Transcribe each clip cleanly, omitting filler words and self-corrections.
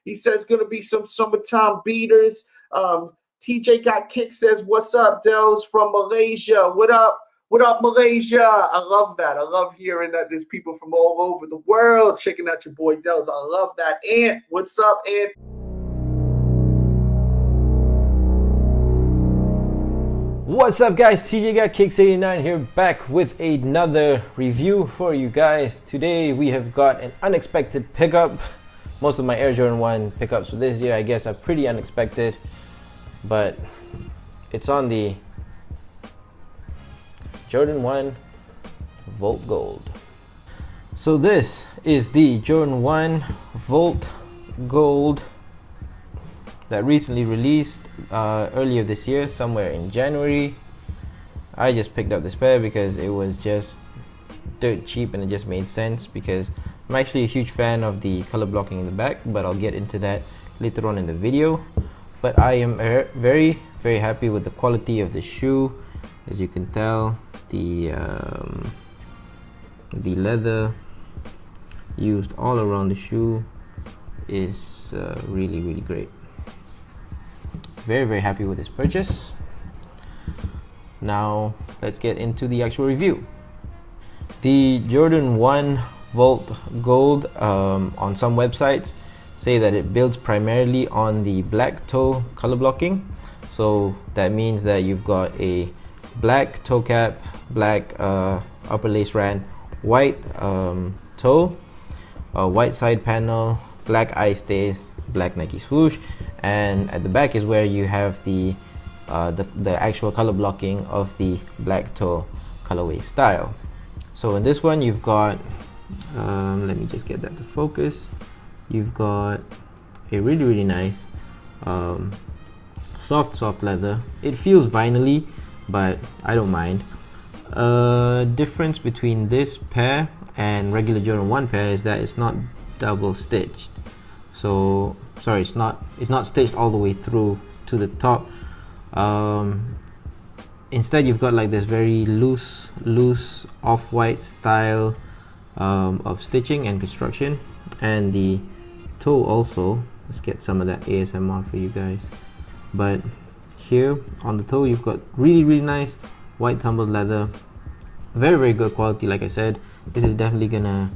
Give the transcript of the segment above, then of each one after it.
He says going to be some summertime beaters. TJ Got Kick says, "What's up, Dels from Malaysia? What up? What up, Malaysia?" I love that. I love hearing that there's people from all over the world checking out your boy Dels. I love that. Ant, what's up, Ant? What's up, guys? TJ Got Kicks 89 here, back with another review for you guys. Today we have got an unexpected pickup. Most of my Air Jordan 1 pickups for this year, I guess, are pretty unexpected, but it's on the Jordan 1 Volt Gold. So this is the Jordan 1 Volt Gold that recently released earlier this year, somewhere in January. I just picked up this pair because it was just dirt cheap and it just made sense, because I'm actually a huge fan of the color blocking in the back, but I'll get into that later on in the video. But I am very happy with the quality of the shoe. As you can tell, the leather used all around the shoe is really great. Very happy with this purchase. Now let's get into the actual review. The Jordan 1 Volt Gold, on some websites say that it builds primarily on the black toe color blocking. So that means that you've got a black toe cap, black upper lace rand, white toe, white side panel, black eye stays, black Nike swoosh, and at the back is where you have the actual color blocking of the black toe colorway style. So in this one you've got, let me just get that to focus. You've got a really nice soft leather. It feels vinyl-y, but I don't mind. Difference between this pair and regular Jordan 1 pair is that it's not double stitched. So sorry, it's not stitched all the way through to the top. Instead you've got like this very loose off-white style of stitching and construction. And the toe also, let's get some of that ASMR for you guys. But here on the toe you've got really nice white tumbled leather, very good quality. Like I said, this is definitely gonna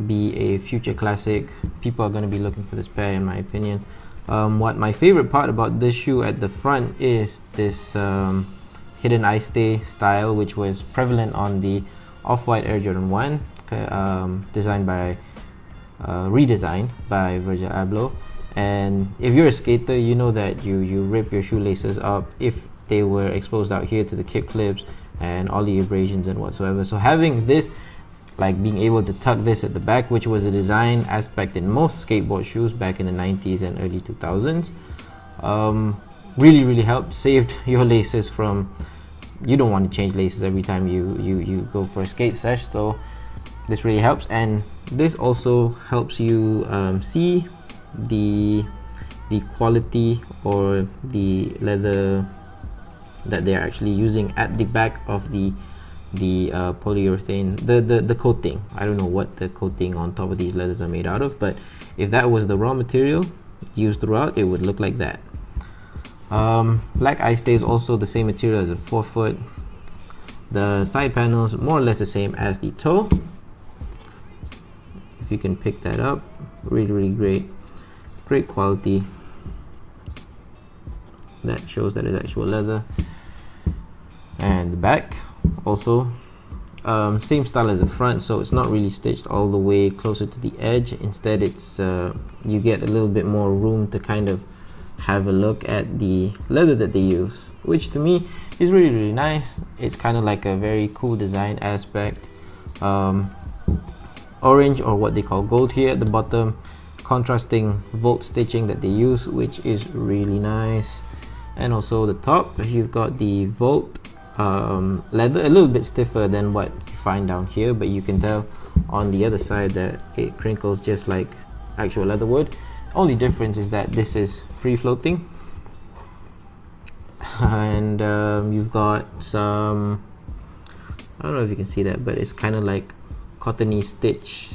be a future classic. People are going to be looking for this pair, in my opinion. What my favorite part about this shoe at the front is this hidden eye stay style, which was prevalent on the Off-White Air Jordan 1, redesigned by Virgil Abloh. And if you're a skater, you know that you rip your shoelaces up if they were exposed out here to the kick flips and all the abrasions and whatsoever. So having this, like being able to tuck this at the back, which was a design aspect in most skateboard shoes back in the 90s and early 2000s, really helped. Saved your laces from, you don't want to change laces every time you go for a skate sesh, so this really helps. And this also helps you see the quality or the leather that they're actually using at the back of the polyurethane, the coating. I don't know what the coating on top of these leathers are made out of, but if that was the raw material used throughout, it would look like that. Black eye stay is also the same material as a forefoot. The side panels more or less the same as the toe. If you can pick that up, really great quality. That shows that it's actual leather. And the back also same style as the front, so it's not really stitched all the way closer to the edge. Instead it's you get a little bit more room to kind of have a look at the leather that they use, which to me is really nice. It's kind of like a very cool design aspect. Orange, or what they call gold here at the bottom, contrasting volt stitching that they use, which is really nice. And also the top, you've got the volt leather, a little bit stiffer than what you find down here, but you can tell on the other side that it crinkles just like actual leather would. Only difference is that this is free floating. And you've got some, I don't know if you can see that, but it's kind of like cottony stitch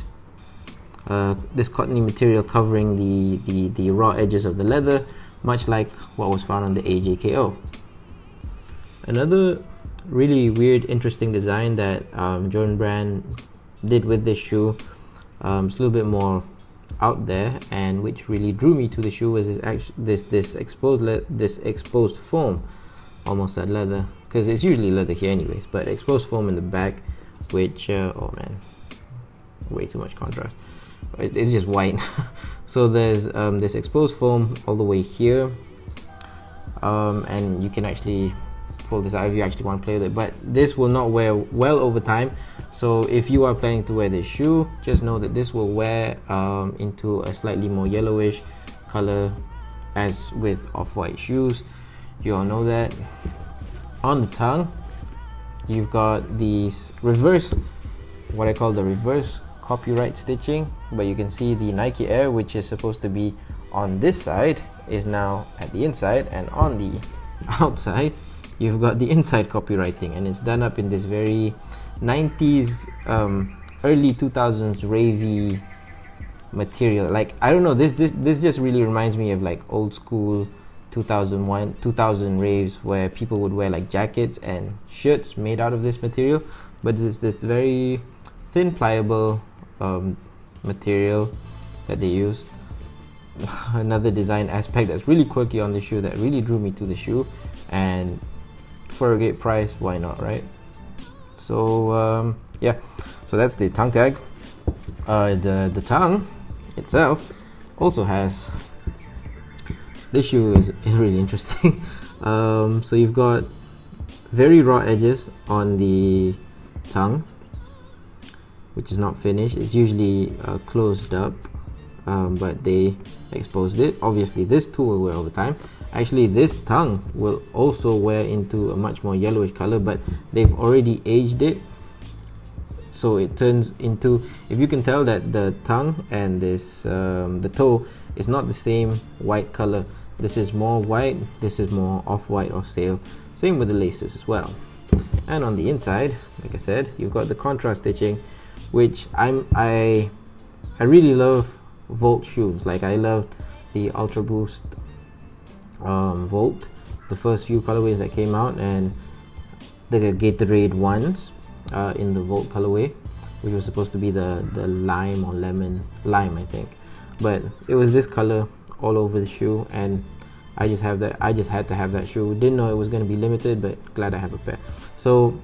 this cottony material covering the raw edges of the leather, much like what was found on the AJKO. Another really weird, interesting design that Jordan Brand did with this shoe, it's a little bit more out there, and which really drew me to the shoe, was this exposed foam, almost that leather, because it's usually leather here anyways, but exposed foam in the back, which oh man, way too much contrast. It's just white. So there's this exposed foam all the way here, and you can actually pull this out if you actually want to play with it, but this will not wear well over time. So if you are planning to wear this shoe, just know that this will wear into a slightly more yellowish color, as with off-white shoes. You all know that. On the tongue, you've got these what I call the reverse copyright stitching, but you can see the Nike Air, which is supposed to be on this side, is now at the inside, and on the outside you've got the inside copywriting, and it's done up in this very 90s early 2000s ravey material. Like, I don't know, this just really reminds me of like old school 2000 raves where people would wear like jackets and shirts made out of this material, but it's this very thin, pliable material that they used. Another design aspect that's really quirky on the shoe that really drew me to the shoe, and for a great price, why not, right? So yeah, so that's the tongue tag. The tongue itself also has, this shoe is really interesting. So you've got very raw edges on the tongue, which is not finished. It's usually closed up, but they exposed it. Obviously this too will wear over time. Actually, this tongue will also wear into a much more yellowish color, but they've already aged it, so it turns into, if you can tell that the tongue and this the toe is not the same white color. This is more white, this is more off-white or sail. Same with the laces as well. And on the inside, like I said, you've got the contrast stitching, which I really love Volt shoes. Like, I love the Ultra Boost Volt, the first few colorways that came out, and the Gatorade ones in the Volt colorway, which was supposed to be the lime or lime, I think, but it was this color all over the shoe, and I just had to have that shoe. Didn't know it was going to be limited, but glad I have a pair. So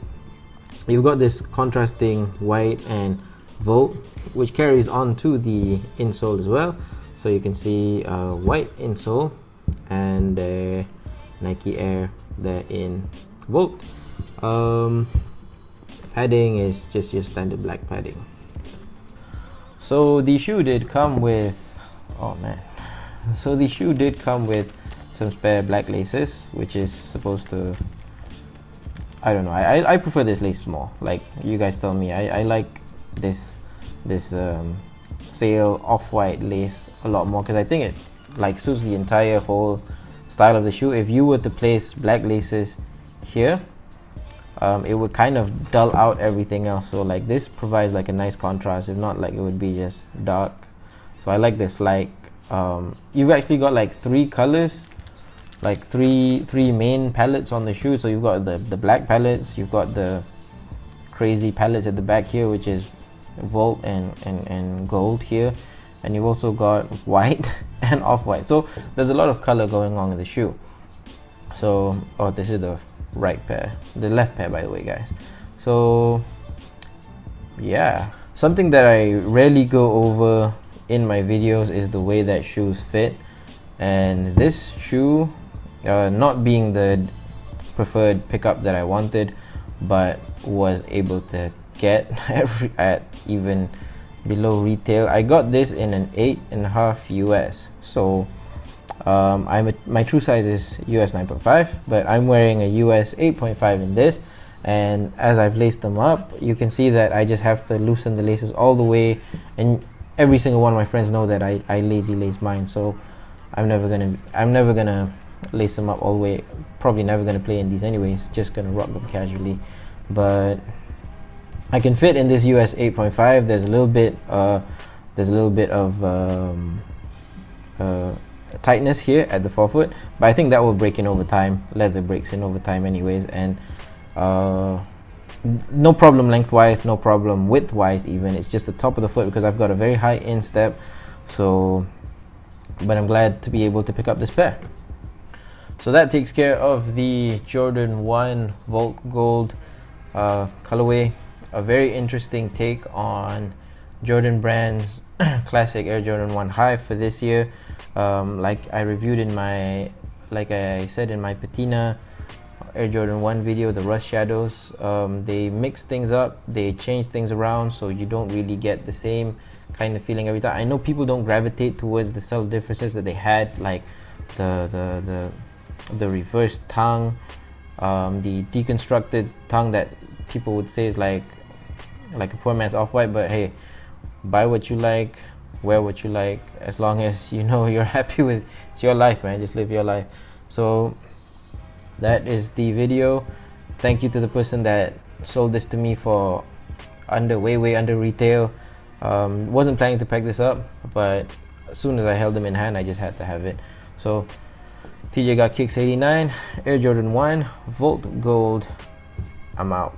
you've got this contrasting white and Volt, which carries on to the insole as well. So you can see white insole and Nike Air there in Volt. Padding is just your standard black padding. So the shoe did come with, oh man, so the shoe did come with some spare black laces, which is supposed to, I don't know, I prefer this lace small. Like, you guys tell me. I like this sail off-white lace a lot more, because I think it like suits the entire whole style of the shoe. If you were to place black laces here, it would kind of dull out everything else. So like, this provides like a nice contrast. If not, like, it would be just dark. So I like this. Like, you've actually got like three colors, like three main palettes on the shoe. So you've got the black palettes, you've got the crazy palettes at the back here, which is Volt and gold here, and you've also got white and off-white. So there's a lot of color going on in the shoe. So, oh, this is the right pair, the left pair, by the way, guys. So yeah, something that I rarely go over in my videos is the way that shoes fit, and this shoe, not being the preferred pickup that I wanted, but was able to get at even below retail. I got this in an 8.5 US. So my true size is US 9.5, but I'm wearing a US 8.5 in this, and as I've laced them up, you can see that I just have to loosen the laces all the way, and every single one of my friends know that I lazy lace mine, so I'm never gonna lace them up all the way. Probably never gonna play in these anyways, just gonna rock them casually. But I can fit in this US 8.5. There's a little bit there's a little bit of tightness here at the forefoot, but I think that will break in over time. Leather breaks in over time anyways, and no problem lengthwise, no problem widthwise even. It's just the top of the foot because I've got a very high instep. So but I'm glad to be able to pick up this pair. So that takes care of the Jordan 1 Volt Gold colorway. A very interesting take on Jordan Brand's classic Air Jordan 1 High for this year. Like I said in my patina Air Jordan 1 video, the rust shadows, they mix things up, they change things around, so you don't really get the same kind of feeling every time. I know people don't gravitate towards the subtle differences that they had, like the reverse tongue, the deconstructed tongue that people would say is like a poor man's off-white. But hey, buy what you like, wear what you like, as long as you know you're happy with it's your life, man. Just live your life. So that is the video. Thank you to the person that sold this to me for way under retail. Wasn't planning to pack this up, but as soon as I held them in hand, I just had to have it. So TJ Got Kicks 89 Air Jordan 1 Volt Gold. I'm out.